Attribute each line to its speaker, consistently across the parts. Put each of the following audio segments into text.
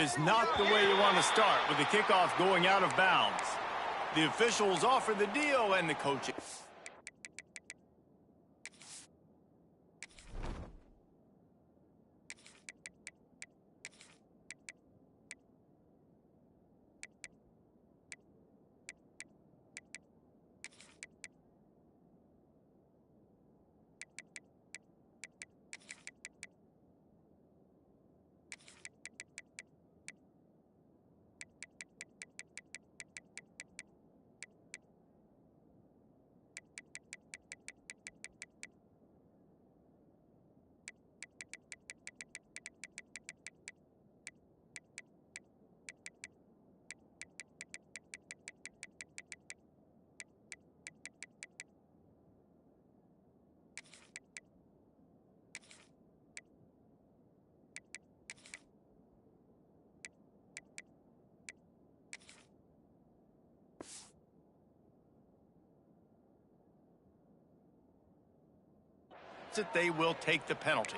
Speaker 1: is not the way you want to start with the kickoff going out of bounds. The officials offer the deal and the coaching. That they will take the penalty.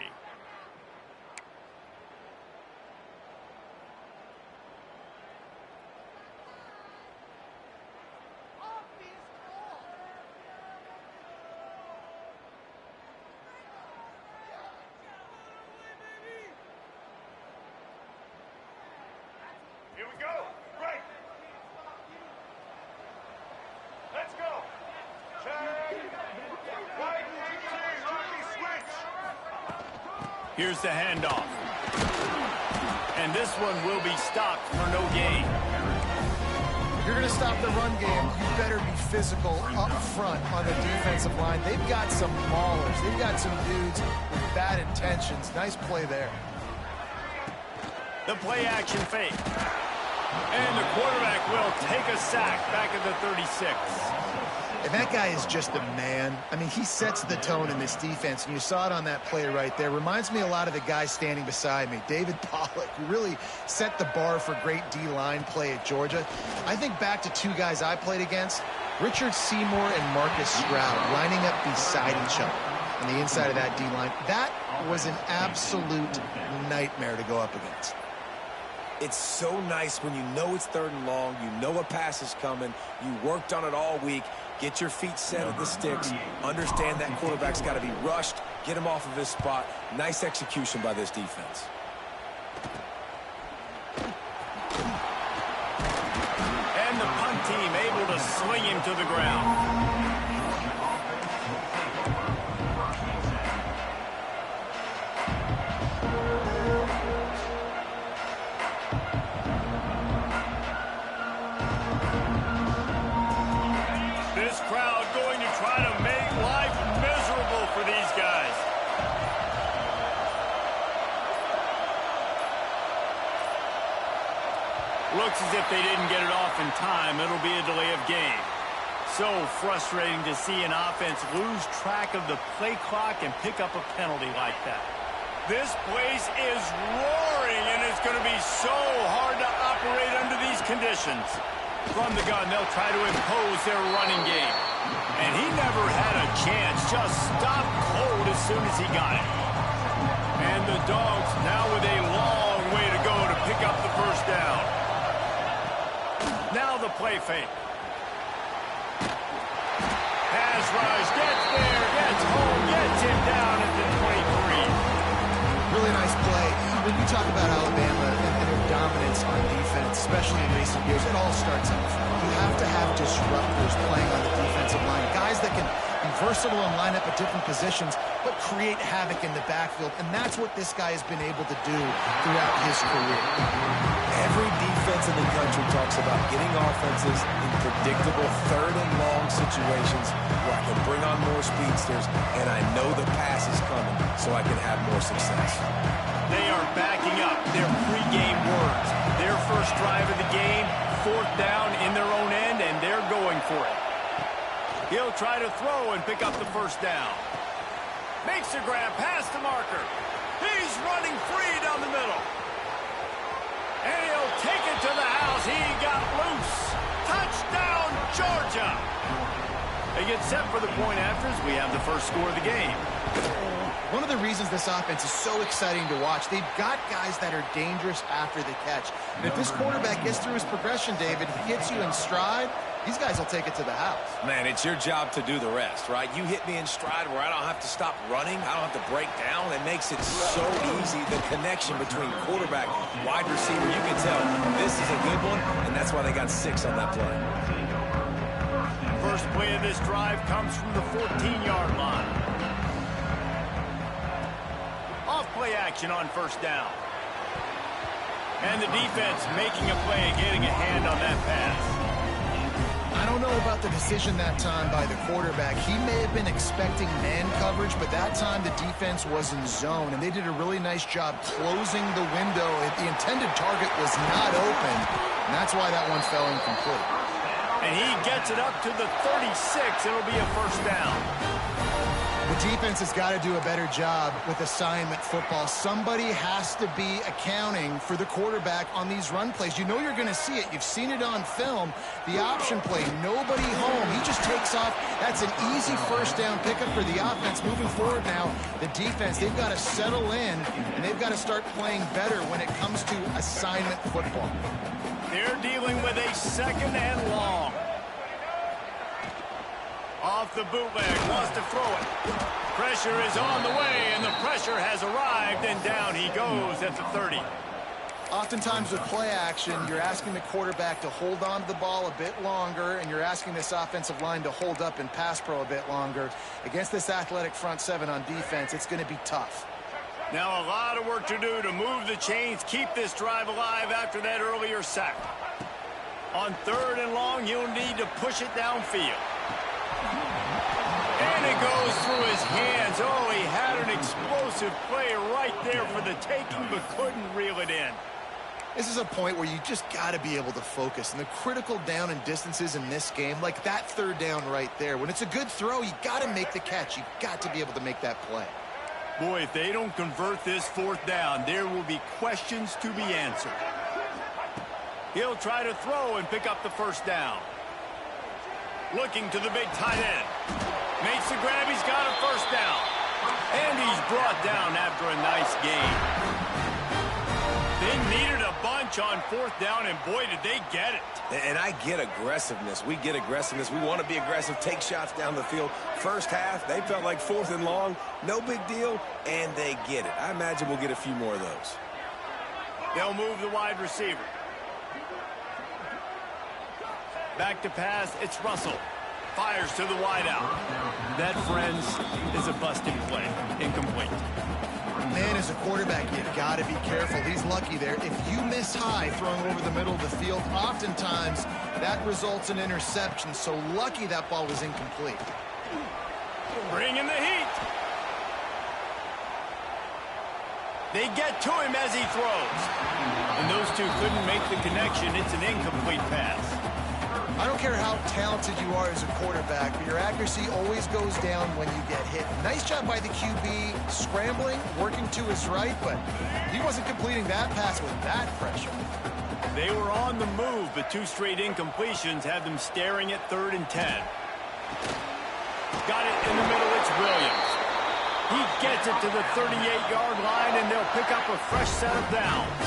Speaker 2: Here we go. Right. Let's go. Check. Right.
Speaker 1: Here's the handoff. And this one will be stopped for no gain.
Speaker 3: If you're going to stop the run game, you better be physical up front on the defensive line. They've got some maulers. They've got some dudes with bad intentions. Nice play there.
Speaker 1: The play action fake. And the quarterback will take a sack back at the 36.
Speaker 3: And that guy is just a man. I mean, he sets the tone in this defense, and you saw it on that play right there. Reminds me a lot of the guy standing beside me, David Pollock, who really set the bar for great D-line play at Georgia. I think back to two guys I played against, Richard Seymour and Marcus Stroud, lining up beside each other on the inside of that D-line. That was an absolute nightmare to go up against.
Speaker 4: It's so nice when you know it's 3rd and long, you know a pass is coming, you worked on it all week, get your feet set at the sticks, understand that quarterback's got to be rushed, get him off of his spot. Nice execution by this defense.
Speaker 1: And the punt team able to sling him to the ground. Looks as if they didn't get it off in time. It'll be a delay of game. So frustrating to see an offense lose track of the play clock and pick up a penalty like that. This place is roaring, and it's going to be so hard to operate under these conditions. From the gun, they'll try to impose their running game. And he never had a chance. Just stopped cold as soon as he got it. And the Dogs now with a long way to go to pick up the first down. Now the play fake. Pass rush, gets there, gets home, gets him down at the 23.
Speaker 3: Really nice play. When you talk about Alabama and their dominance on defense, especially in recent years, it all starts up front. You have to have disruptors playing on the defensive line. Guys that can be versatile and line up at different positions, but create havoc in the backfield. And that's what this guy has been able to do throughout his career.
Speaker 4: Every defense in the country talks about getting offenses in predictable 3rd and long situations where I can bring on more speedsters and I know the pass is coming so I can have more success.
Speaker 1: They are backing up their pregame words. Their first drive of the game, 4th down in their own end, and they're going for it. He'll try to throw and pick up the first down. Makes a grab past the marker. He's running free down the middle. And he'll take it to the house. He got loose. Touchdown, Georgia. They get set for the point afters. We have the first score of the game.
Speaker 3: One of the reasons this offense is so exciting to watch, they've got guys that are dangerous after the catch. And if this quarterback gets through his progression, David, hits you in stride, these guys will take it to the house.
Speaker 4: Man, it's your job to do the rest, right? You hit me in stride where I don't have to stop running. I don't have to break down. It makes it so easy, the connection between quarterback, wide receiver. You can tell this is a good one, and that's why they got 6 on that play.
Speaker 1: First play of this drive comes from the 14-yard line. Off-play action on first down. And the defense making a play and getting a hand on that pass.
Speaker 3: I don't know about the decision that time by the quarterback. He may have been expecting man coverage, but that time the defense was in zone, and they did a really nice job closing the window. The intended target was not open, and that's why that one fell incomplete.
Speaker 1: And he gets it up to the 36. It'll be a first down.
Speaker 3: The defense has got to do a better job with assignment football. Somebody has to be accounting for the quarterback on these run plays. You know you're going to see it. You've seen it on film. The option play, nobody home. He just takes off. That's an easy first down pickup for the offense. Moving forward now, the defense, they've got to settle in, and they've got to start playing better when it comes to assignment football.
Speaker 1: They're dealing with a second and long. Off the bootleg, wants to throw it. Pressure is on the way, and the pressure has arrived, and down he goes at the 30.
Speaker 3: Oftentimes with play action, you're asking the quarterback to hold on to the ball a bit longer, and you're asking this offensive line to hold up in pass pro a bit longer. Against this athletic front seven on defense, it's going to be tough.
Speaker 1: Now a lot of work to do to move the chains, keep this drive alive after that earlier sack. On third and long, he'll need to push it downfield. And it goes through his hands. Oh, he had an explosive play right there for the taking, but couldn't reel it in.
Speaker 3: This is a point where you just got to be able to focus. And the critical down and distances in this game, like that third down right there, when it's a good throw, you got to make the catch. You got to be able to make that play.
Speaker 1: Boy, if they don't convert this fourth down, there will be questions to be answered. He'll try to throw and pick up the first down. Looking to the big tight end. Makes the grab. He's got a first down. And he's brought down after a nice gain. They needed a bunch on fourth down, and boy, did they get it.
Speaker 4: And I get aggressiveness. We get aggressiveness. We want to be aggressive, take shots down the field. First half, they felt like fourth and long. No big deal, and they get it. I imagine we'll get a few more of those.
Speaker 1: They'll move the wide receiver. Back to pass, it's Russell. Fires to the wideout. That, friends, is a busted play. Incomplete.
Speaker 3: Man, as a quarterback, you've got to be careful. He's lucky there. If you miss high throwing over the middle of the field, oftentimes that results in interception. So lucky that ball was incomplete.
Speaker 1: Bringing the heat. They get to him as he throws. And those two couldn't make the connection. It's an incomplete pass.
Speaker 3: I don't care how talented you are as a quarterback, but your accuracy always goes down when you get hit. Nice job by the QB, scrambling, working to his right, but he wasn't completing that pass with that pressure.
Speaker 1: They were on the move, but two straight incompletions had them staring at 3rd and 10. Got it in the middle, it's Williams. He gets it to the 38-yard line, and they'll pick up a fresh set of downs.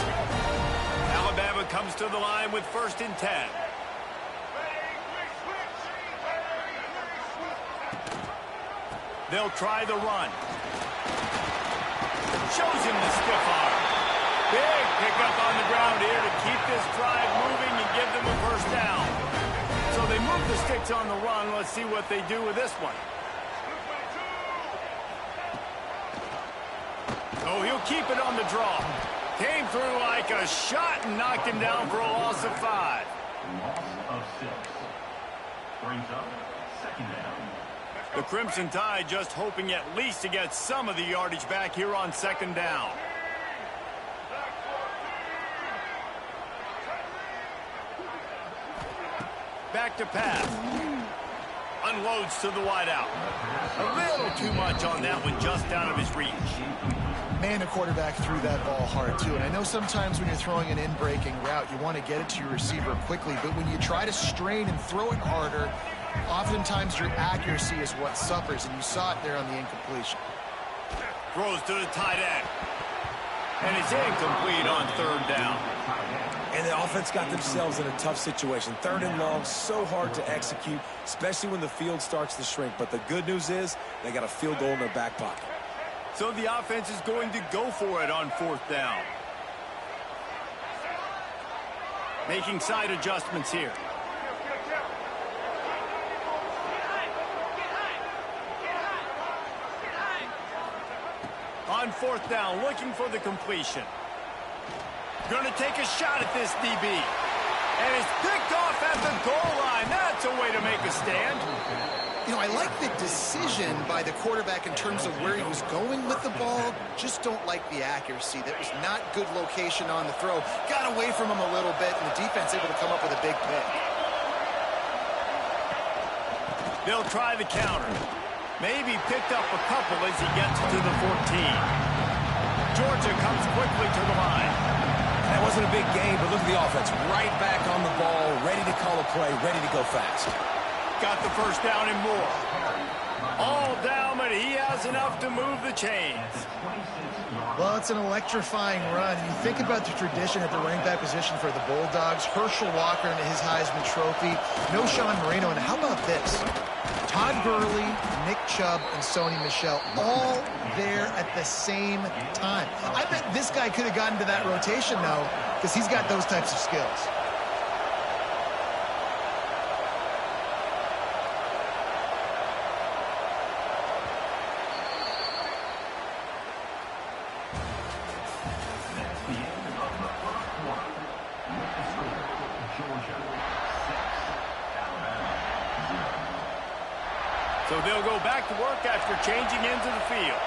Speaker 1: Alabama comes to the line with 1st and 10. They'll try the run. Shows him the stiff arm. Big pickup on the ground here to keep this drive moving and give them a first down. So they move the sticks on the run. Let's see what they do with this one. Oh, he'll keep it on the draw. Came through like a shot and knocked him down for a loss of 5.
Speaker 5: Loss of 6. Brings up 2nd down.
Speaker 1: The Crimson Tide just hoping at least to get some of the yardage back here on 2nd down. Back to pass. Unloads to the wideout. A little too much on that one, just out of his reach.
Speaker 3: Man, the quarterback threw that ball hard, too. And I know sometimes when you're throwing an in-breaking route, you want to get it to your receiver quickly. But when you try to strain and throw it harder, Oftentimes your accuracy is what suffers, and you saw it there on the incompletion.
Speaker 1: Throws to the tight end. And it's incomplete on third down.
Speaker 4: And the offense got themselves in a tough situation. Third and long, so hard to execute, especially when the field starts to shrink. But the good news is they got a field goal in their back pocket.
Speaker 1: So the offense is going to go for it on fourth down. Making side adjustments here. On fourth down, looking for the completion. Going to take a shot at this DB. And it's picked off at the goal line. That's a way to make a stand.
Speaker 3: You know, I like the decision by the quarterback in terms of where he was going with the ball. Just don't like the accuracy. That was not good location on the throw. Got away from him a little bit, and the defense able to come up with a big pick.
Speaker 1: They'll try the counter. Maybe picked up a couple as he gets to the 14. Georgia comes quickly to the line.
Speaker 4: That wasn't a big game, but look at the offense. Right back on the ball, ready to call a play, ready to go fast.
Speaker 1: Got the first down and more. All down, but he has enough to move the chains.
Speaker 3: Well, it's an electrifying run. You think about the tradition at the running back position for the Bulldogs. Herschel Walker into his Heisman Trophy. No Sean Marino. And how about this? Todd Gurley, Nick Chubb, and Sony Michel all there at the same time. I bet this guy could have gotten to that rotation, though, because he's got those types of skills.
Speaker 1: So they'll go back to work after changing into the field.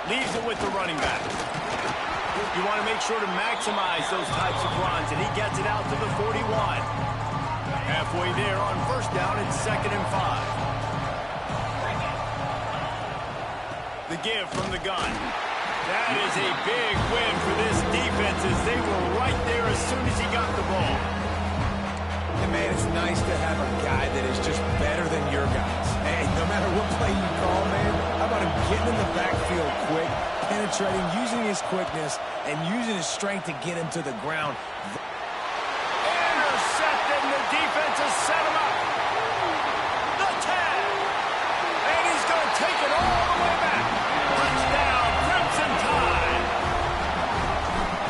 Speaker 1: Leaves it with the running back. You want to make sure to maximize those types of runs, and he gets it out to the 41. Halfway there on first down, it's 2nd and 5. The give from the gun. That is a big win for this defense as they were right there as soon as he got the ball.
Speaker 4: And man, it's nice to have a guy that is just better than your guys. Hey, no matter what play you call, man, how about him getting in the backfield quick, penetrating, using his quickness, and using his strength to get him to the ground.
Speaker 1: Intercepted, and the defense has set him up. The tag. And he's going to take it all the way back. Touchdown, Crimson Tide.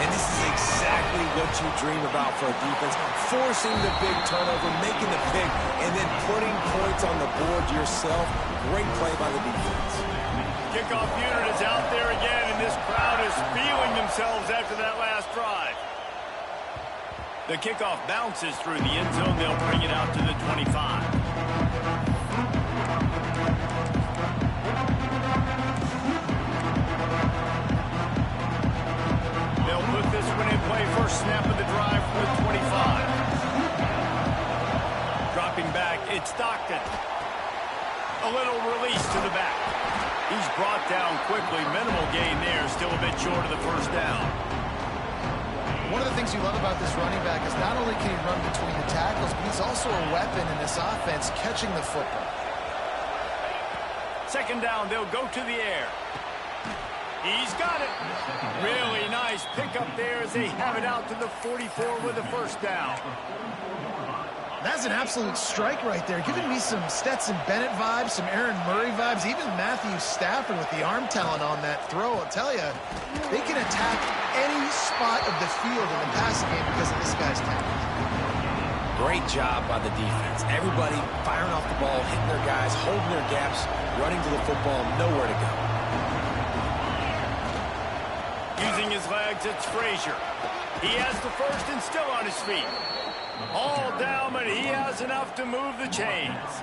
Speaker 4: And this is exactly what you dream about for a defense. Forcing the big turnover, making the pick, and then putting points on the board yourself. Great play by the defense.
Speaker 1: Kickoff unit is out there again, and this crowd is feeling themselves after that last drive. The kickoff bounces through the end zone. They'll bring it out to the 25. They'll put this one in play. First snap of the drive from the 25. Dropping back, it's Stockton. A little release to the back. He's brought down quickly. Minimal gain there. Still a bit short of the first down.
Speaker 3: One of the things you love about this running back is not only can he run between the tackles, but he's also a weapon in this offense, catching the football.
Speaker 1: 2nd down, they'll go to the air. He's got it. Really nice pickup there as they have it out to the 44 with the first down.
Speaker 3: That's an absolute strike right there, giving me some Stetson Bennett vibes, some Aaron Murray vibes, even Matthew Stafford with the arm talent on that throw. I'll tell you, they can attack any spot of the field in the passing game because of this guy's talent.
Speaker 4: Great job by the defense. Everybody firing off the ball, hitting their guys, holding their gaps, running to the football, nowhere to go.
Speaker 1: Using his legs, it's Frazier. He has the first and still on his feet. All down, but he has enough to move the chains.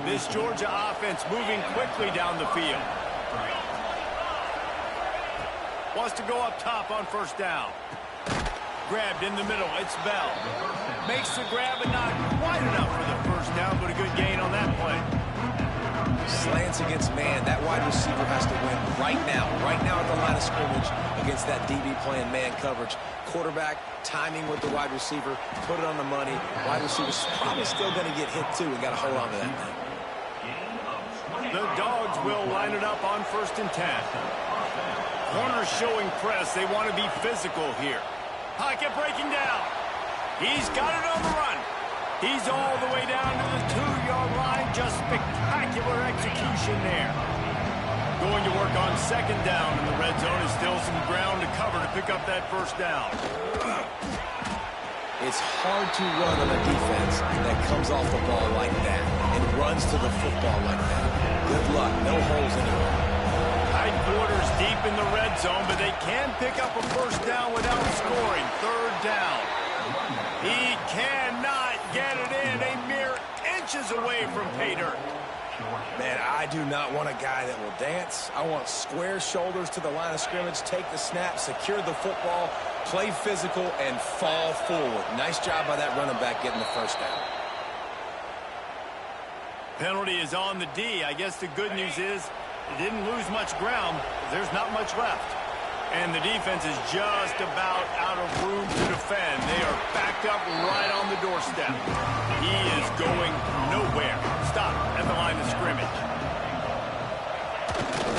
Speaker 1: This Georgia offense moving quickly down the field. Wants to go up top on first down. Grabbed in the middle, it's Bell. Makes the grab and not quite enough for the first down, but a good gain on that play.
Speaker 4: Slants against man. That wide receiver has to win right now at the line of scrimmage. against that DB playing man coverage. Quarterback, timing with the wide receiver, put it on the money. Wide receiver's probably still going to get hit, too, and got to hold on to that thing.
Speaker 1: The Dogs will line it up on 1st and 10. Corners showing press. They want to be physical here. Pocket breaking down. He's got it on the run. He's all the way down to the 2-yard line. Just spectacular execution there. Going to work on 2nd down in the red zone. Is still some ground to cover to pick up that 1st down.
Speaker 4: It's hard to run on a defense that comes off the ball like that and runs to the football like that. Good luck. No holes anywhere.
Speaker 1: Tight quarters deep in the red zone, but they can pick up a 1st down without scoring. 3rd down. He cannot get it in. A mere inches away from pay dirt.
Speaker 4: Man, I do not want a guy that will dance. I want square shoulders to the line of scrimmage, take the snap, secure the football, play physical, and fall forward. Nice job by that running back getting the 1st down.
Speaker 1: Penalty is on the D. I guess the good news is it didn't lose much ground. There's not much left. And the defense is just about out of room to defend. They are backed up right on the doorstep. He is going nowhere. Stop at the line of scrimmage.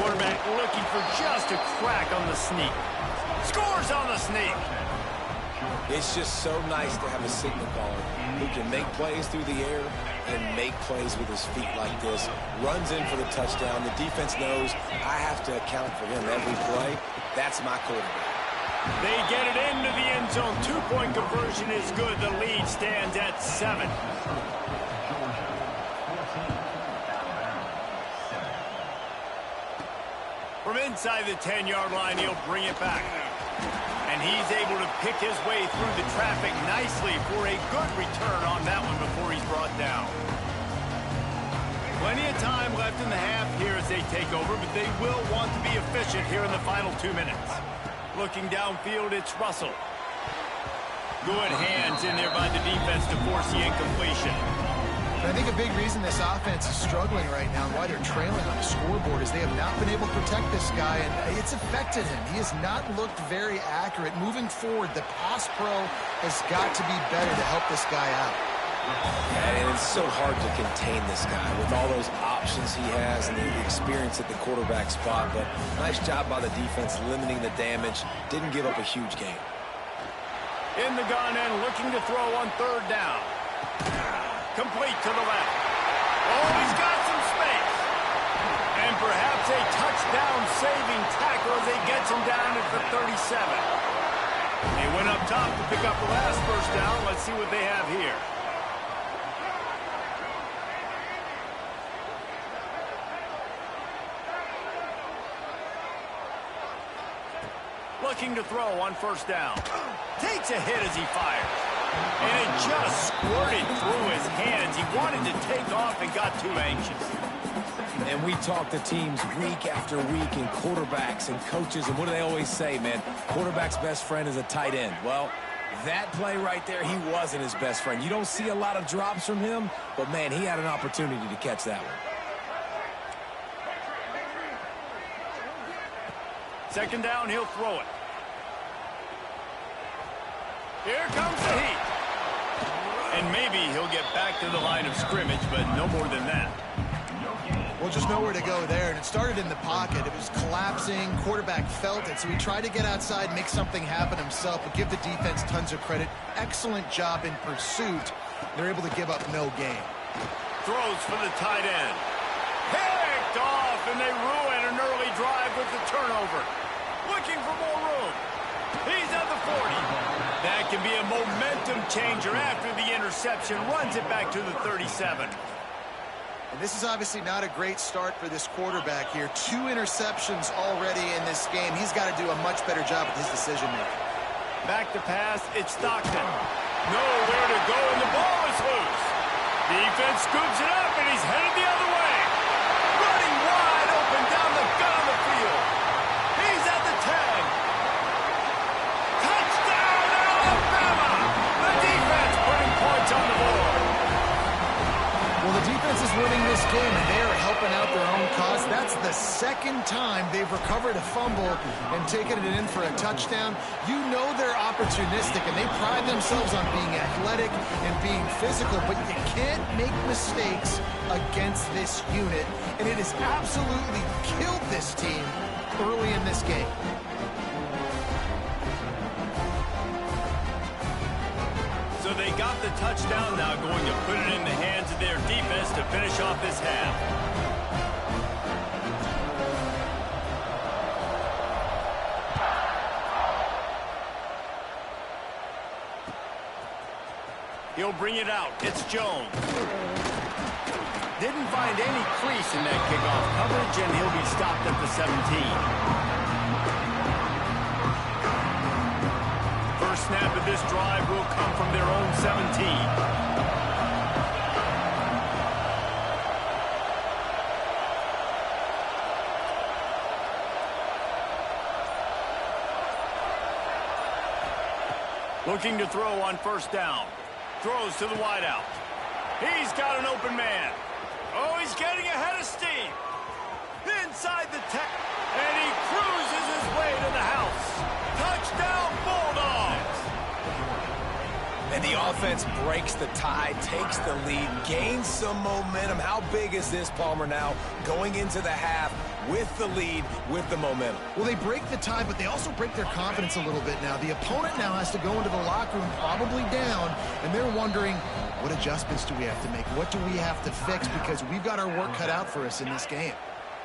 Speaker 1: Quarterback looking for just a crack on the sneak. Scores on the sneak.
Speaker 4: It's just so nice to have a signal caller who can make plays through the air and make plays with his feet like this. Runs in for the touchdown. The defense knows I have to account for him every play. That's my quarterback.
Speaker 1: They get it into the end zone. 2-point conversion is good. The lead stands at 7. From inside the 10-yard line, he'll bring it back. And he's able to pick his way through the traffic nicely for a good return on that one before he's brought down. Plenty of time left in the half here as they take over, but they will want to be efficient here in the final 2 minutes. Looking downfield, it's Russell. Good hands in there by the defense to force the incompletion.
Speaker 3: I think a big reason this offense is struggling right now and why they're trailing on the scoreboard is they have not been able to protect this guy, and it's affected him. He has not looked very accurate. Moving forward, the pass pro has got to be better to help this guy out.
Speaker 4: Yeah, and it's so hard to contain this guy with all those options he has and the experience at the quarterback spot, but nice job by the defense limiting the damage. Didn't give up a huge game.
Speaker 1: In the gun and looking to throw on 3rd down. Complete to the left. Oh, he's got some space. And perhaps a touchdown-saving tackle as he gets him down at the 37. They went up top to pick up the last 1st down. Let's see what they have here. Looking to throw on 1st down. Takes a hit as he fires. And it just squirted through his hands. He wanted to take off and got too anxious.
Speaker 4: And we talk to teams week after week and quarterbacks and coaches, and what do they always say, man? Quarterback's best friend is a tight end. Well, that play right there, he wasn't his best friend. You don't see a lot of drops from him, but, man, he had an opportunity to catch that one.
Speaker 1: 2nd down, he'll throw it. Here comes the heat. And maybe he'll get back to the line of scrimmage, but no more than that.
Speaker 3: Well, just nowhere to go there, and it started in the pocket. It was collapsing. Quarterback felt it, so he tried to get outside, make something happen himself, but give the defense tons of credit. Excellent job in pursuit. They're able to give up no gain.
Speaker 1: Throws for the tight end. Picked off, and they ruin an early drive with the turnover. Looking for more room. He's at the 40. That can be a momentum changer after the interception. Runs it back to the 37.
Speaker 3: And this is obviously not a great start for this quarterback here. 2 interceptions already in this game. He's got to do a much better job with his decision-making.
Speaker 1: Back to pass, it's Stockton. Nowhere to go, and the ball is loose. Defense scoops it up, and he's headed the other way. Running wide open down the gut of the field. He's at the 10. Touchdown, Alabama! The defense putting points on the board.
Speaker 3: Well, the defense is winning this game, and they are helping helping out their own cause. That's the second time they've recovered a fumble and taken it in for a touchdown. You know they're opportunistic, and they pride themselves on being athletic and being physical, but you can't make mistakes against this unit, and it has absolutely killed this team early in this game.
Speaker 1: So they got the touchdown, now going to put it in the hands of their defense to finish off this half. He'll bring it out. It's Jones. Didn't find any crease in that kickoff coverage, and he'll be stopped at the 17. First snap of this drive will come from their own 17. Looking to throw on first down. Throws to the wideout. He's got an open man. Oh, he's getting ahead of steam. Inside the tech, and he cruises his way to the house. Touchdown, Bulldogs!
Speaker 4: And the offense breaks the tie, takes the lead, gains some momentum. How big is this, Palmer, now going into the half with the lead, with the momentum?
Speaker 3: Well, they break the tie, but they also break their confidence a little bit now. The opponent now has to go into the locker room probably down, and they're wondering, what adjustments do we have to make? What do we have to fix? Because we've got our work cut out for us in this game.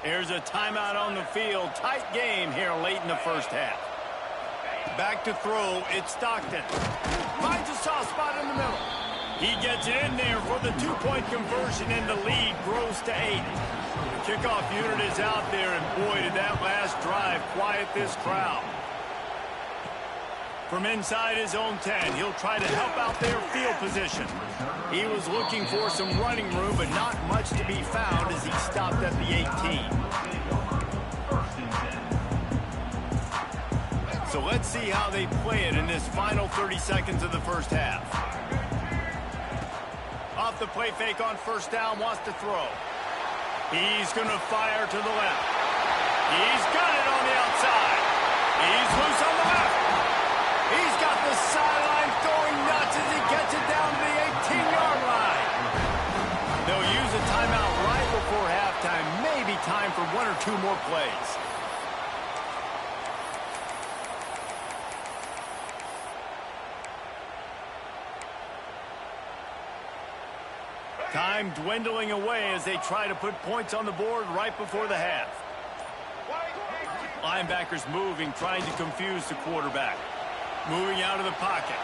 Speaker 1: Here's a timeout on the field. Tight game here late in the first half. Back to throw. It's Stockton. Finds a soft spot in the middle. He gets it in there for the two-point conversion, and the lead grows to 8. The kickoff unit is out there, and boy, did that last drive quiet this crowd. From inside his own 10, he'll try to help out their field position. He was looking for some running room, but not much to be found as he stopped at the 18. So let's see how they play it in this final 30 seconds of the first half. Off the play fake on first down, wants to throw. He's going to fire to the left. He's got it on the outside. He's loose on the left. He's got the sideline going nuts as he gets it down to the 18-yard line. They'll use a timeout right before halftime. Maybe time for one or two more plays. Time dwindling away as they try to put points on the board right before the half. Linebackers moving, trying to confuse the quarterback. Moving out of the pocket.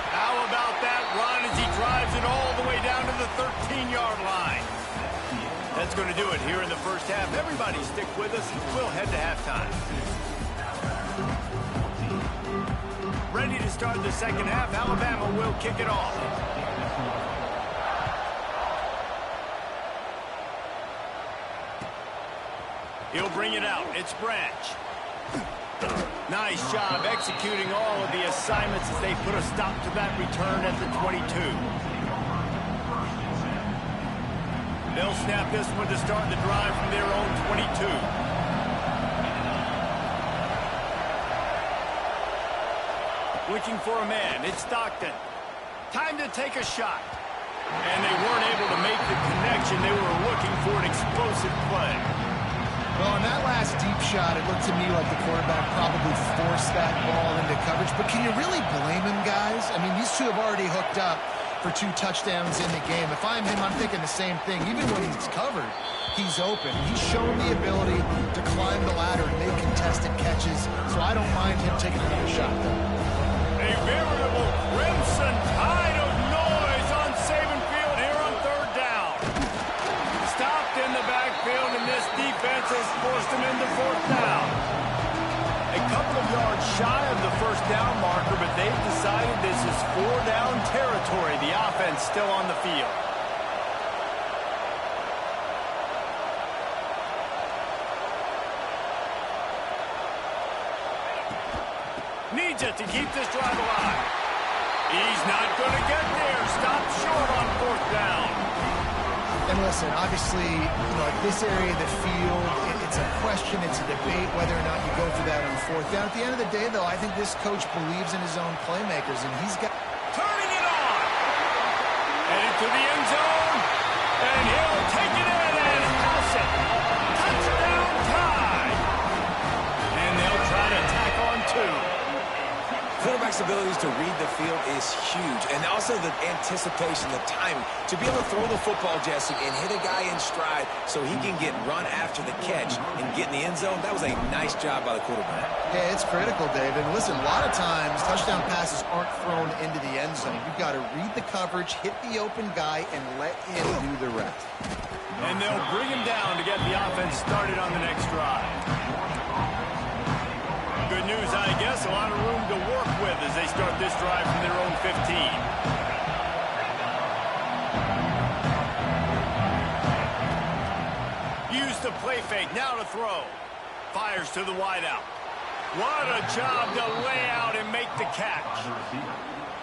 Speaker 1: How about that run as he drives it all the way down to the 13-yard line? That's going to do it here in the first half. Everybody stick with us. We'll head to halftime. Ready to start the second half. Alabama will kick it off. He'll bring it out. It's Branch. Nice job executing all of the assignments as they put a stop to that return at the 22. They'll snap this one to start the drive from their own 22. Looking for a man. It's Stockton. Time to take a shot. And they weren't able to make the connection. They were looking for an explosive play.
Speaker 3: Well, on that last deep shot, it looked to me like the quarterback probably forced that ball into coverage. But can you really blame him, guys? I mean, these two have already hooked up for 2 touchdowns in the game. If I'm him, I'm thinking the same thing. Even when he's covered, he's open. He's shown the ability to climb the ladder and make contested catches. So I don't mind him taking another shot, though.
Speaker 1: A veritable crimson tide of noise on Saban Field here on third down. Stopped in the backfield, and this defense has forced him into fourth down. A couple of yards shy of the first down marker, but they've decided this is 4-down territory. The offense still on the field. Needs it to keep this drive alive. He's not going to get there. Stop short on 4th down.
Speaker 3: And listen, obviously, at this area of the field, it's a question, it's a debate whether or not you go for that on 4th down. At the end of the day, though, I think this coach believes in his own playmakers, and he's got...
Speaker 1: Turning it on. Headed to the end zone. And he'll take it in and house it. Touchdown tie. And they'll try to tack on 2.
Speaker 4: Quarterback's abilities to read the field is huge, and also the anticipation, the timing. To be able to throw the football, Jesse, and hit a guy in stride so he can get run after the catch and get in the end zone, that was a nice job by the quarterback.
Speaker 3: Yeah, it's critical, David. And listen, a lot of times touchdown passes aren't thrown into the end zone. You've got to read the coverage, hit the open guy, and let him do the rest.
Speaker 1: And they'll bring him down to get the offense started on the next drive. Good news, I guess. A lot of room to work with as they start this drive from their own 15. Use the play fake. Now to throw. Fires to the wideout. What a job to lay out and make the catch.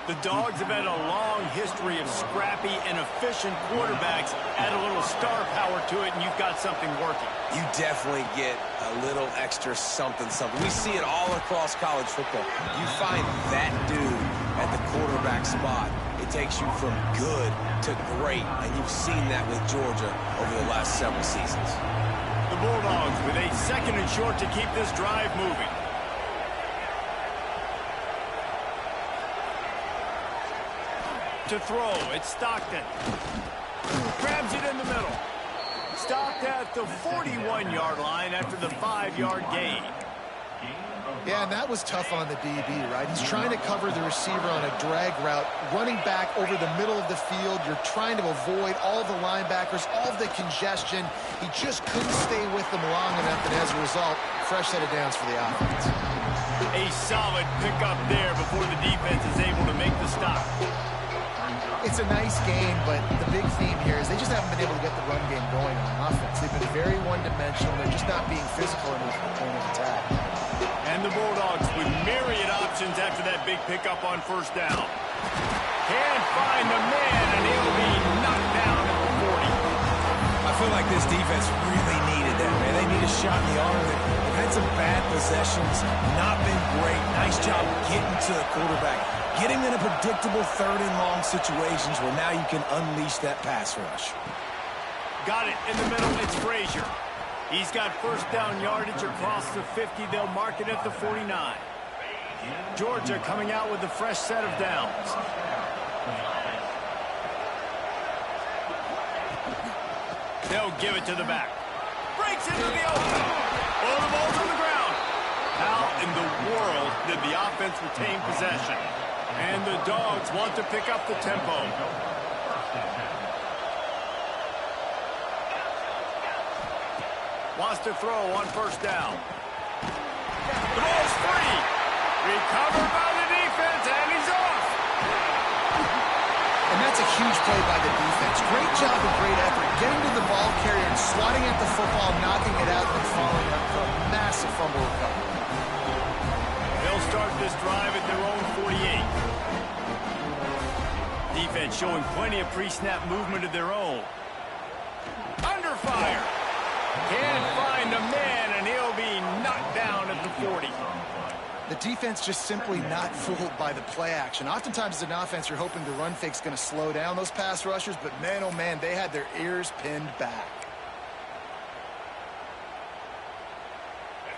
Speaker 1: The Dogs have had a long history of scrappy and efficient quarterbacks. Add a little star power to it, and you've got something working.
Speaker 4: You definitely get a little extra something. We see it all across college football. You find that dude at the quarterback spot, it takes you from good to great, and you've seen that with Georgia over the last several seasons.
Speaker 1: The Bulldogs with a 2nd and short to keep this drive moving. To throw, it's Stockton. Grabs it in the middle. Stopped at the 41-yard line after the 5-yard gain.
Speaker 3: Yeah, and that was tough on the DB, right? He's trying to cover the receiver on a drag route, running back over the middle of the field. You're trying to avoid all the linebackers, all of the congestion. He just couldn't stay with them long enough, and as a result, fresh set of downs for the offense.
Speaker 1: A solid pickup there before the defense is able to make the stop.
Speaker 3: It's a nice game, but the big theme here is they just haven't been able to get the run game going on offense. They've been very one-dimensional. They're just not being physical in the point of attack.
Speaker 1: And the Bulldogs with myriad options after that big pickup on 1st down. Can't find the man, and he'll be knocked down at the 40.
Speaker 4: I feel like this defense really needed that, man. They need a shot in the arm. They've had some bad possessions, not been great. Nice job getting to the quarterback, getting in a predictable 3rd and long situations where now you can unleash that pass rush.
Speaker 1: Got it in the middle. It's Frazier. He's got 1st down yardage across the 50. They'll mark it at the 49. Georgia coming out with a fresh set of downs. They'll give it to the back. Breaks into the open. Oh, the ball's on the ground. How in the world did the offense retain possession? And the Dogs want to pick up the tempo. Wants to throw on 1st down. The ball's free. Recovered by the defense, and he's off.
Speaker 3: And that's a huge play by the defense. Great job and great effort. Getting to the ball carrier and swatting at the football, knocking it out, and following up for a massive fumble recovery.
Speaker 1: They'll start this drive at their own 48. Defense showing plenty of pre-snap movement of their own. Under fire. Can't find a man, and he'll be knocked down at the 40.
Speaker 3: The defense just simply not fooled by the play action. Oftentimes as an offense, you're hoping the run fake's going to slow down those pass rushers, but man, oh man, they had their ears pinned back.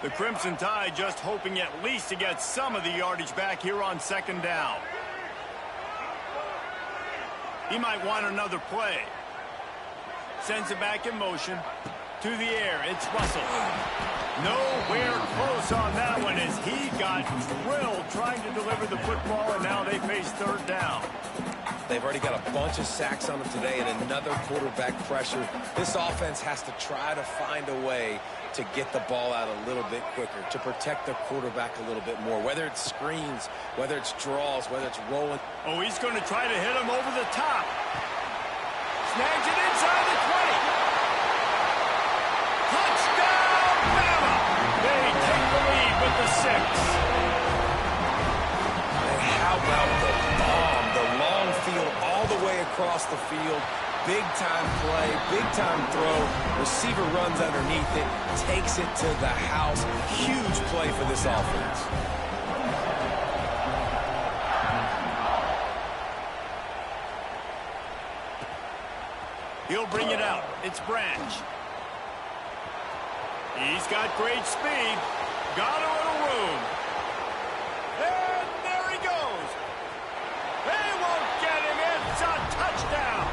Speaker 1: The Crimson Tide just hoping at least to get some of the yardage back here on 2nd down. He might want another play. Sends it back in motion. To the air, it's Russell. Nowhere close on that one as he got drilled trying to deliver the football, and now they face 3rd down.
Speaker 4: They've already got a bunch of sacks on them today and another quarterback pressure. This offense has to try to find a way to get the ball out a little bit quicker, to protect the quarterback a little bit more, whether it's screens, whether it's draws, whether it's rolling.
Speaker 1: Oh, he's going to try to hit him over the top. Snags it inside the 20. Touchdown, Bama! They take the lead with the 6.
Speaker 4: And how about the bomb across the field. Big-time play, big-time throw. Receiver runs underneath it, takes it to the house. Huge play for this offense.
Speaker 1: He'll bring it out. It's Branch. He's got great speed. Got a little room. And there he goes. They won't get him. It's a touchdown.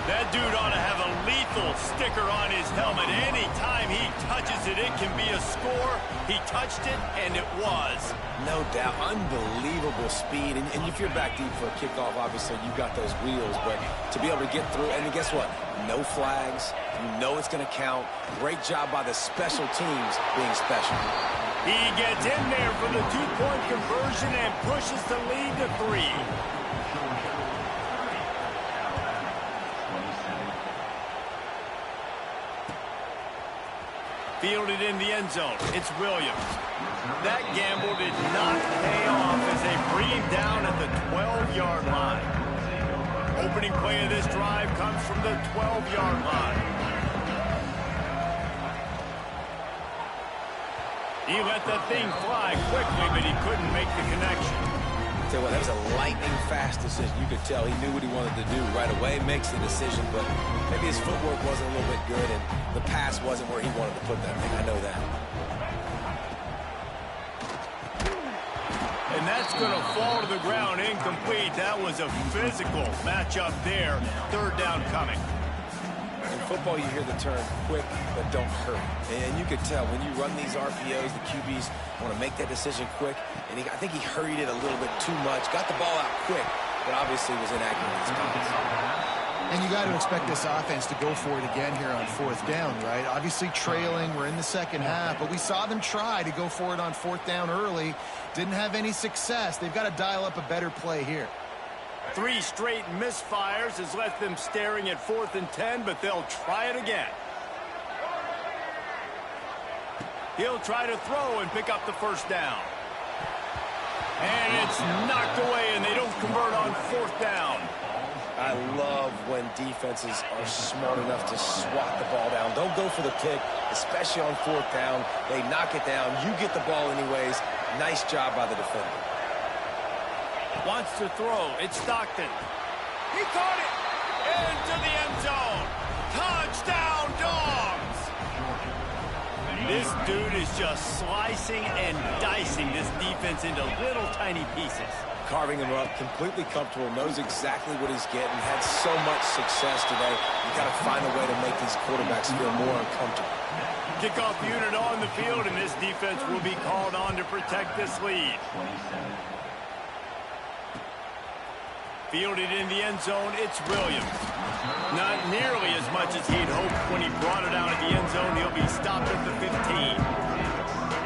Speaker 1: That dude ought to have a lethal sticker on his helmet. Anytime he touches it, it can be a score. He touched it, and it was.
Speaker 4: No doubt. Unbelievable speed. And if you're back deep for a kickoff, obviously you've got those wheels. But to be able to get through, and guess what? No flags. You know it's going to count. Great job by the special teams being special.
Speaker 1: He gets in there for the two-point conversion and pushes the lead to 3. Fielded in the end zone. It's Williams. That gamble did not pay off as they bring him down at the 12-yard line. Opening play of this drive comes from the 12-yard line. He let that thing fly quickly, but he couldn't make the connection.
Speaker 4: Tell you what, that was a lightning-fast decision. You could tell he knew what he wanted to do right away, makes the decision, but maybe his footwork wasn't a little bit good, and the pass wasn't where he wanted to put that thing. I know that.
Speaker 1: And that's going to fall to the ground incomplete. That was a physical matchup there. Third down coming.
Speaker 4: In football, you hear the term quick, but don't hurry. And you could tell when you run these RPOs, the QBs want to make that decision quick. And I think he hurried it a little bit too much. Got the ball out quick, but obviously was inaccurate in his spots.
Speaker 3: And you got to expect this offense to go for it again here on 4th down, right? Obviously trailing, we're in the second half, but we saw them try to go for it on 4th down early. Didn't have any success. They've got to dial up a better play here.
Speaker 1: 3 straight misfires has left them staring at 4th and 10, but they'll try it again. He'll try to throw and pick up the first down. And it's knocked away, and they don't convert on 4th down.
Speaker 4: I love when defenses are smart enough to swat the ball down. Don't go for the pick, especially on 4th down. They knock it down. You get the ball anyways. Nice job by the defender.
Speaker 1: Wants to throw. It's Stockton. He caught it. Into the end zone. Touchdown, Dogs. This dude is just slicing and dicing this defense into little tiny pieces.
Speaker 4: Carving him up, completely comfortable, knows exactly what he's getting, had so much success today. You got to find a way to make these quarterbacks feel more uncomfortable.
Speaker 1: Kickoff unit on the field, and this defense will be called on to protect this lead. Fielded in the end zone, it's Williams. Not nearly as much as he'd hoped when he brought it out at the end zone. He'll be stopped at the 15.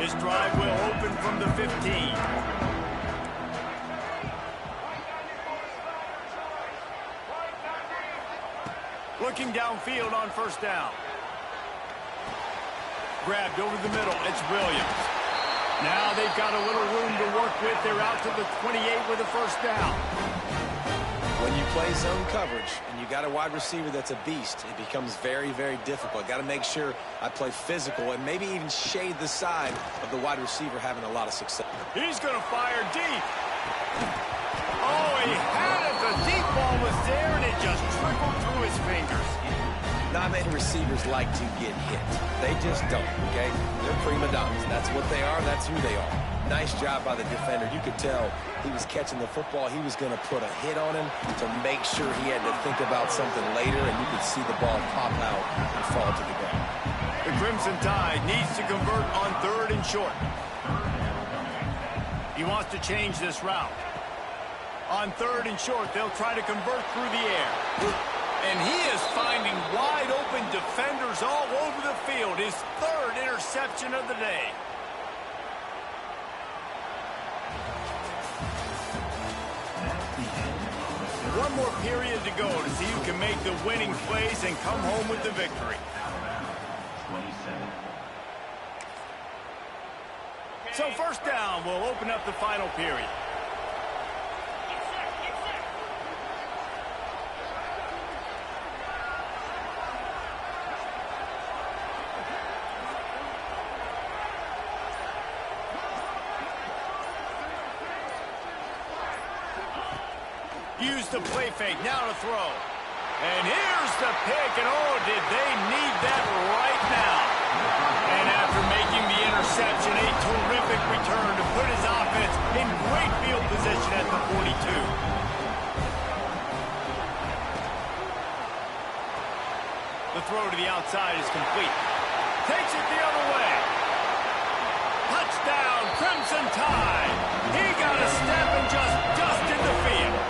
Speaker 1: His drive will open from the 15. Looking downfield on 1st down. Grabbed over the middle, it's Williams. Now they've got a little room to work with. They're out to the 28 with a 1st down.
Speaker 4: When you play zone coverage and you got a wide receiver that's a beast, it becomes very, very difficult. Got to make sure I play physical and maybe even shade the side of the wide receiver having a lot of success.
Speaker 1: He's going to fire deep. Oh, he had it. The deep ball was there, and it just trickled through his fingers.
Speaker 4: Not many receivers like to get hit. They just don't, okay? They're prima donnas. That's what they are. That's who they are. Nice job by the defender. You could tell he was catching the football. He was going to put a hit on him to make sure he had to think about something later, and you could see the ball pop out and fall to the ground.
Speaker 1: The Crimson Tide needs to convert on 3rd and short. He wants to change this route. On 3rd and short, they'll try to convert through the air. And he is finding wide-open defenders all over the field. His 3rd interception of the day. One more period to go to see who can make the winning plays and come home with the victory.
Speaker 5: 27.
Speaker 1: So 1st down will open up the final period. Used the play fake, now to throw. And here's the pick, and oh, did they need that right now. And after making the interception, a terrific return to put his offense in great field position at the 42. The throw to the outside is complete. Takes it the other way. Touchdown, Crimson Tide. He got a step and just dusted the field.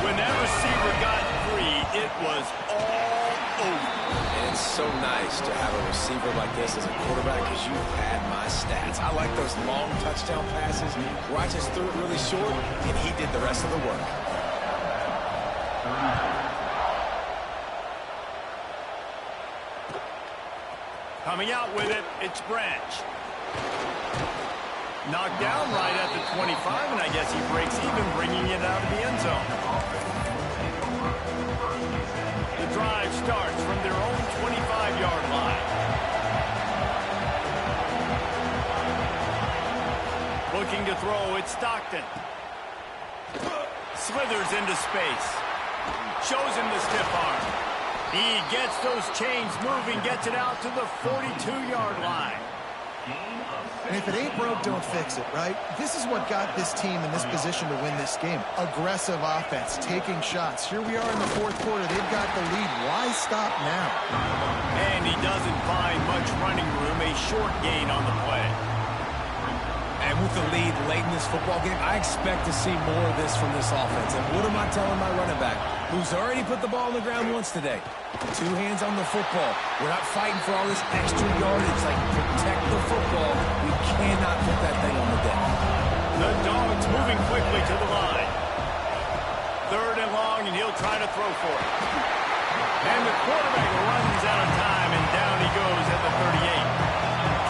Speaker 1: When that receiver got free, it was all over.
Speaker 4: And it's so nice to have a receiver like this as a quarterback because you had my stats. I like those long touchdown passes where I just threw it really short, and he did the rest of the work.
Speaker 1: Coming out with it, it's Branch. Knocked down right at the 25, and I guess he breaks even, bringing it out of the end zone. The drive starts from their own 25-yard line. Looking to throw, it's Stockton. Slithers into space. Shows him the stiff arm. He gets those chains moving, gets it out to the 42-yard line.
Speaker 3: And if it ain't broke, don't fix it, right? This is what got this team in this position to win this game. Aggressive offense, taking shots. Here we are in the fourth quarter. They've got the lead. Why stop now?
Speaker 1: And he doesn't find much running room. A short gain on the play.
Speaker 4: And with the lead late in this football game, I expect to see more of this from this offense. And what am I telling my running back, who's already put the ball on the ground once today? Two hands on the football. We're not fighting for all this extra yardage. Like, protect the football. We cannot put that thing on the deck.
Speaker 1: The Dogs moving quickly to the line. Third and long, and he'll try to throw for it. And the quarterback runs out of time, and down he goes at the 38.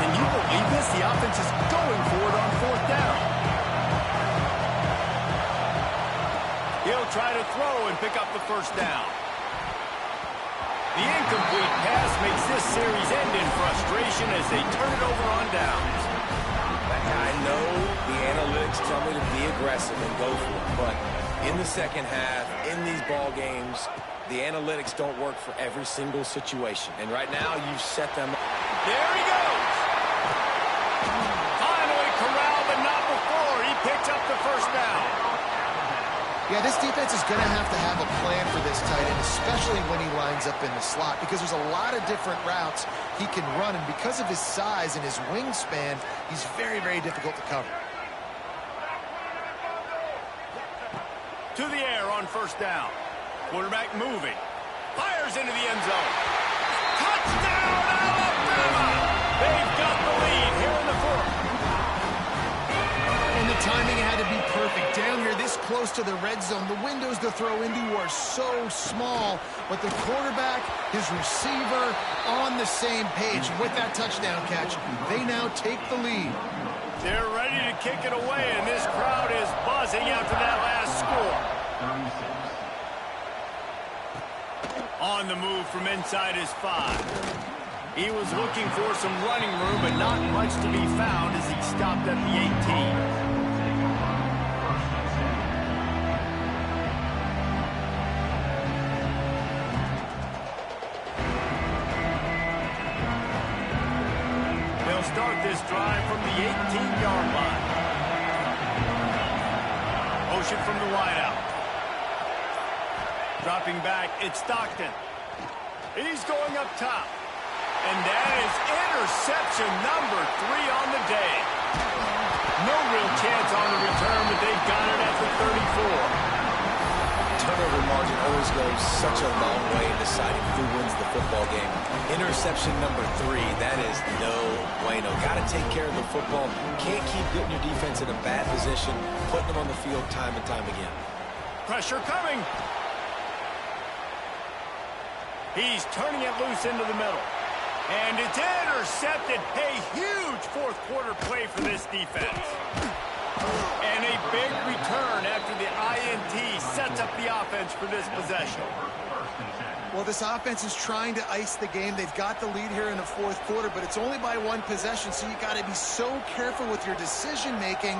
Speaker 1: Can you believe this? The offense is going for it on fourth down. He'll try to throw and pick up the first down. The incomplete pass makes this series end in frustration as they turn it over on downs.
Speaker 4: I know the analytics tell me to be aggressive and go for it, but in the second half, in these ball games, the analytics don't work for every single situation. And right now, you've set them up.
Speaker 1: There he goes. Finally corralled, but not before. He picks up the first down.
Speaker 3: Yeah, this defense is going to have a plan for this tight end, especially when he lines up in the slot, because there's a lot of different routes he can run, and because of his size and his wingspan, he's very, very difficult to cover.
Speaker 1: To the air on first down. Quarterback moving. Fires into the end zone. Touchdown, Alabama! They've got the lead here in the fourth.
Speaker 3: And the timing had to be perfect. Down here, this close to the red zone, the windows to throw into are so small, but the quarterback, his receiver, on the same page. And with that touchdown catch, they now take the lead.
Speaker 1: They're ready to kick it away, and this crowd is buzzing after that last score. On the move from inside his 5. He was looking for some running room, but not much to be found as he stopped at the 18. They'll start this drive from the 18-yard line. Motion from the wideout. Dropping back, it's Stockton. He's going up top. And that is interception number 3 on the day. No real chance on the return, but they've got it at the 34.
Speaker 4: Turnover margin always goes such a long way in deciding who wins the football game. Interception number 3, that is no bueno. Got to take care of the football. Can't keep getting your defense in a bad position, putting them on the field time and time again.
Speaker 1: Pressure coming. He's turning it loose into the middle. And it's intercepted. A huge fourth quarter play for this defense. And a big return after the INT sets up the offense for this possession.
Speaker 3: Well, this offense is trying to ice the game. They've got the lead here in the fourth quarter, but it's only by one possession, so you got to be so careful with your decision-making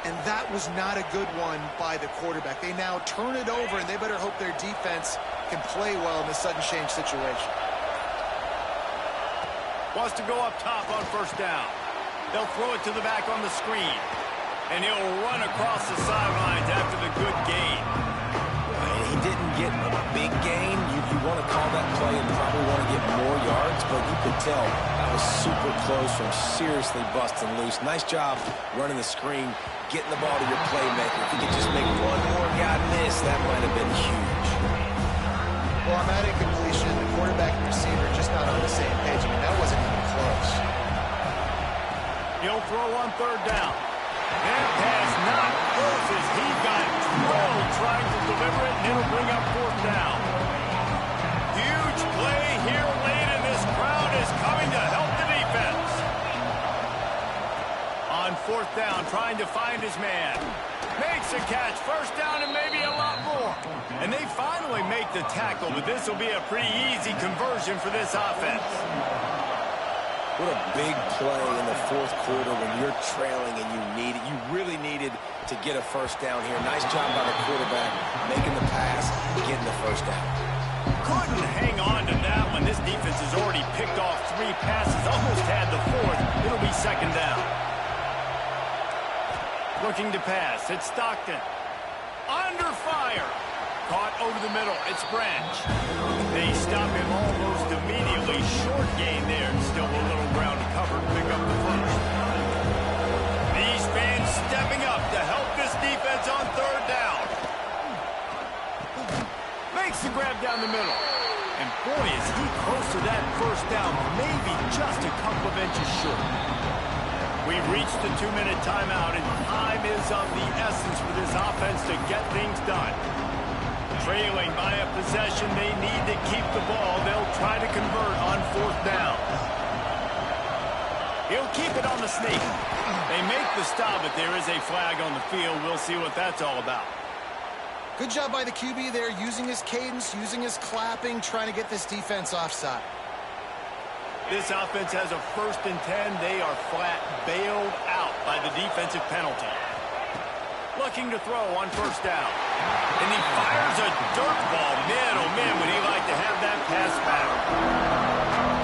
Speaker 3: and that was not a good one by the quarterback. They now turn it over, and they better hope their defense can play well in this sudden change situation.
Speaker 1: Wants to go up top on first down. They'll throw it to the back on the screen. And he'll run across the sidelines after the good gain.
Speaker 4: And he didn't get a big gain. You want to call that play and probably want to get more yards, but you could tell that was super close from seriously busting loose. Nice job running the screen, getting the ball to your playmaker. If you could just make one more guy miss, that might have been huge.
Speaker 3: Well, on that incompletion, the quarterback and receiver just not on the same page. I mean, that wasn't even close.
Speaker 1: He'll throw on third down. That pass not close as he got drilled trying to deliver it, and it'll bring up fourth down. Huge play here late, and this crowd is coming to help the defense. On fourth down, trying to find his man. Makes a catch, first down, and maybe a lot more. And they finally make the tackle, but this will be a pretty easy conversion for this offense.
Speaker 4: What a big play in the fourth quarter when you're trailing and you really needed to get a first down here. Nice job by the quarterback making the pass, getting the first down.
Speaker 1: Couldn't hang on to that one. This defense has already picked off 3 passes, almost had the 4th. It'll be second down. Looking to pass. It's Stockton. Under fire. Caught over the middle. It's Branch. They stop him almost immediately. Short gain there. Still a little ground to cover. Pick up the first. These fans stepping up to help this defense on third down. Makes the grab down the middle. And boy, is he close to that first down. Maybe just a couple of inches short. We've reached the 2-minute timeout, and time is of the essence for this offense to get things done. Trailing by a possession, they need to keep the ball. They'll try to convert on fourth down. He'll keep it on the sneak. They make the stop, but there is a flag on the field. We'll see what that's all about.
Speaker 3: Good job by the QB there, using his cadence, using his clapping, trying to get this defense offside.
Speaker 1: This offense has a 1st and 10. They are flat bailed out by the defensive penalty. Looking to throw on first down. And he fires a dirt ball. Man, oh man, would he like to have that pass back.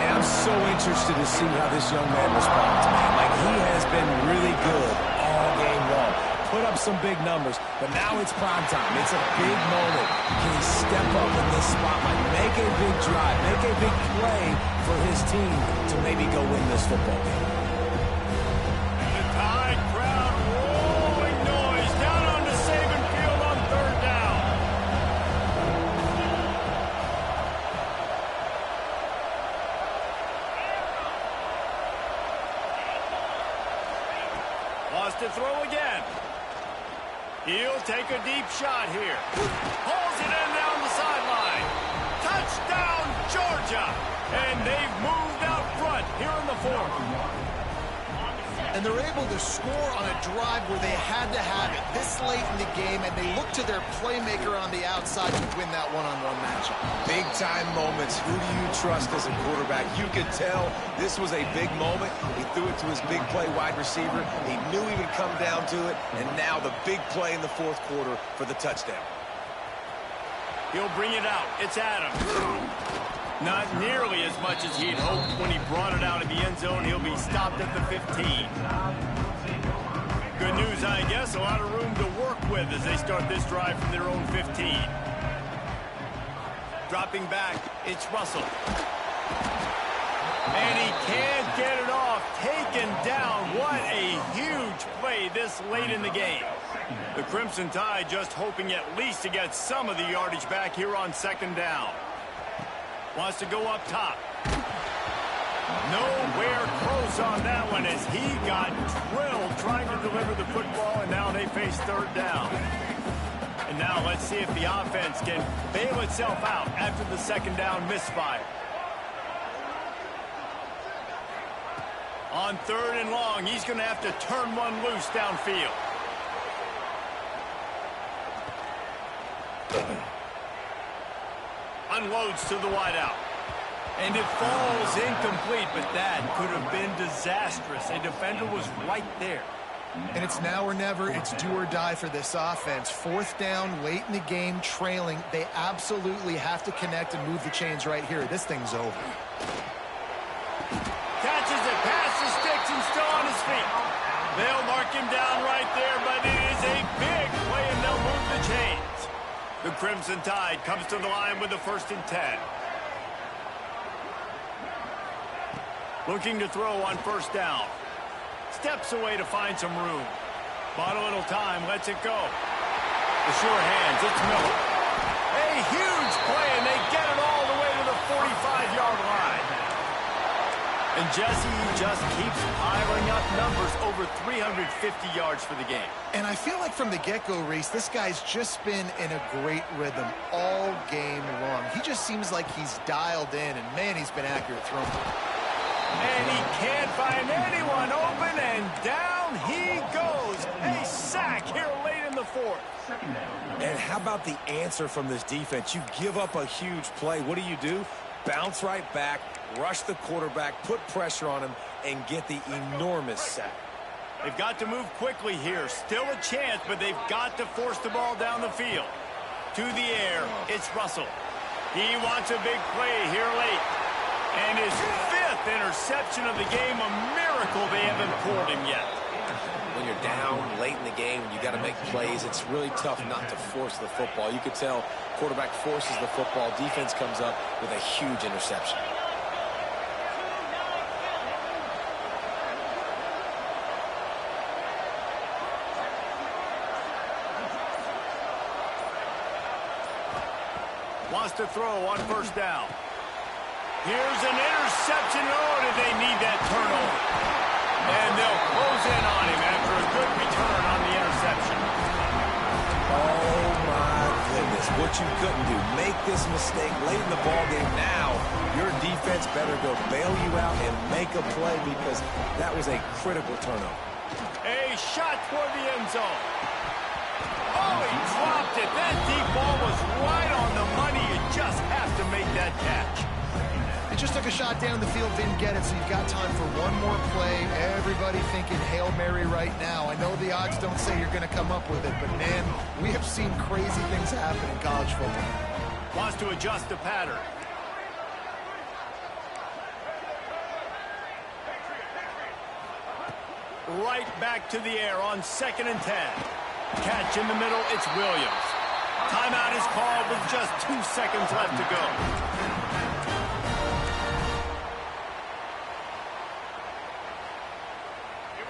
Speaker 4: And I'm so interested to see how this young man responds, man. Like, he has been really good all game long. Put up some big numbers, but now it's prime time. It's a big moment. Can he step up in this spotlight, make a big drive, make a big play for his team to maybe go win this football game?
Speaker 1: The Tide crowd rolling noise down onto Saban Field on third down. Wants to throw again. He'll take a deep shot here. Pulls it in down the sideline. Touchdown, Georgia. And they've moved out front here in the 4th.
Speaker 3: And they're able to score on a drive where they had to have it this late in the game, and they look to their playmaker on the outside to win that one-on-one matchup.
Speaker 4: Big-time moments. Who do you trust as a quarterback? You could tell this was a big moment. He threw it to his big play wide receiver. He knew he would come down to it, and now the big play in the fourth quarter for the touchdown.
Speaker 1: He'll bring it out. It's Adams. Not nearly as much as he'd hoped when he brought it out of the end zone. He'll be stopped at the 15. Good news, I guess. A lot of room to work with as they start this drive from their own 15. Dropping back, it's Russell. And he can't get it off. Taken down. What a huge play this late in the game. The Crimson Tide just hoping at least to get some of the yardage back here on second down. Wants to go up top. Nowhere close on that one as he got drilled trying to deliver the football, and now they face third down. And now let's see if the offense can bail itself out after the second down misfire. On third and long, he's going to have to turn one loose downfield. Unloads to the wideout. And it falls incomplete, but that could have been disastrous. A defender was right there.
Speaker 3: And it's now or never. It's do or die for this offense. Fourth down, late in the game, trailing. They absolutely have to connect and move the chains right here. This thing's over.
Speaker 1: Catches it past the sticks and still on his feet. They'll mark him down right there, but it is a big play, and they'll move the chains. The Crimson Tide comes to the line with the 1st and 10. Looking to throw on 1st down. Steps away to find some room. Bought a little time, lets it go. The sure hands, it's Miller. A huge play, and they get it all the way to the 45-yard line. And Jesse just keeps piling up numbers, over 350 yards for the game.
Speaker 3: And I feel like from the get-go, Reese, this guy's just been in a great rhythm all game long. He just seems like he's dialed in, and man, he's been accurate throwing.
Speaker 1: And he can't find anyone open, and down he goes. A sack here late in the 4th.
Speaker 4: And how about the answer from this defense? You give up a huge play. What do? Bounce right back, rush the quarterback, put pressure on him, and get the enormous sack.
Speaker 1: They've got to move quickly here. Still a chance, but they've got to force the ball down the field. To the air, it's Russell. He wants a big play here late. And his 5th interception of the game, a miracle they haven't pulled him yet.
Speaker 4: When you're down late in the game and you got to make plays, it's really tough not to force the football. You could tell quarterback forces the football, defense comes up with a huge interception.
Speaker 1: Wants to throw on 1st down. Here's an interception. Oh, did they need that turnover? And they'll close in on him after a good return on the interception.
Speaker 4: Oh, my goodness. What you couldn't do. Make this mistake late in the ballgame. Now, your defense better go bail you out and make a play because that was a critical turnover.
Speaker 1: A shot toward the end zone. Oh, he dropped it. That deep ball was right on the money. You just have to make that catch.
Speaker 3: He just took a shot down the field, didn't get it, so you've got time for one more play. Everybody thinking Hail Mary right now. I know the odds don't say you're going to come up with it, but, man, we have seen crazy things happen in college football.
Speaker 1: Wants to adjust the pattern. Right back to the air on 2nd and 10. Catch in the middle, it's Williams. Timeout is called with just 2 seconds left to go.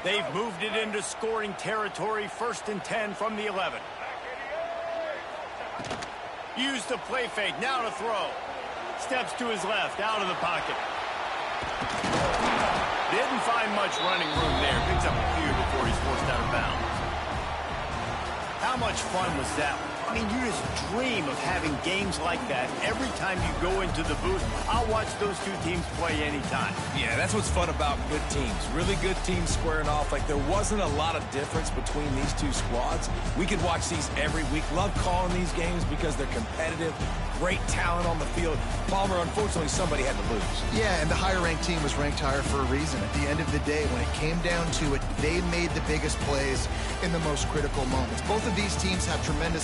Speaker 1: They've moved it into scoring territory, 1st and 10 from the 11. Use the play fake, now to throw. Steps to his left, out of the pocket. Didn't find much running room there. Picks up a few before he's forced out of bounds. How much fun was that? I mean, you just dream of having games like that every time you go into the booth. I'll watch those two teams play anytime.
Speaker 4: Yeah, that's what's fun about good teams. Really good teams squaring off. Like, there wasn't a lot of difference between these two squads. We could watch these every week. Love calling these games because they're competitive. Great talent on the field. Palmer, unfortunately, somebody had to lose.
Speaker 3: Yeah, and the higher-ranked team was ranked higher for a reason. At the end of the day, when it came down to it, they made the biggest plays in the most critical moments. Both of these teams have tremendous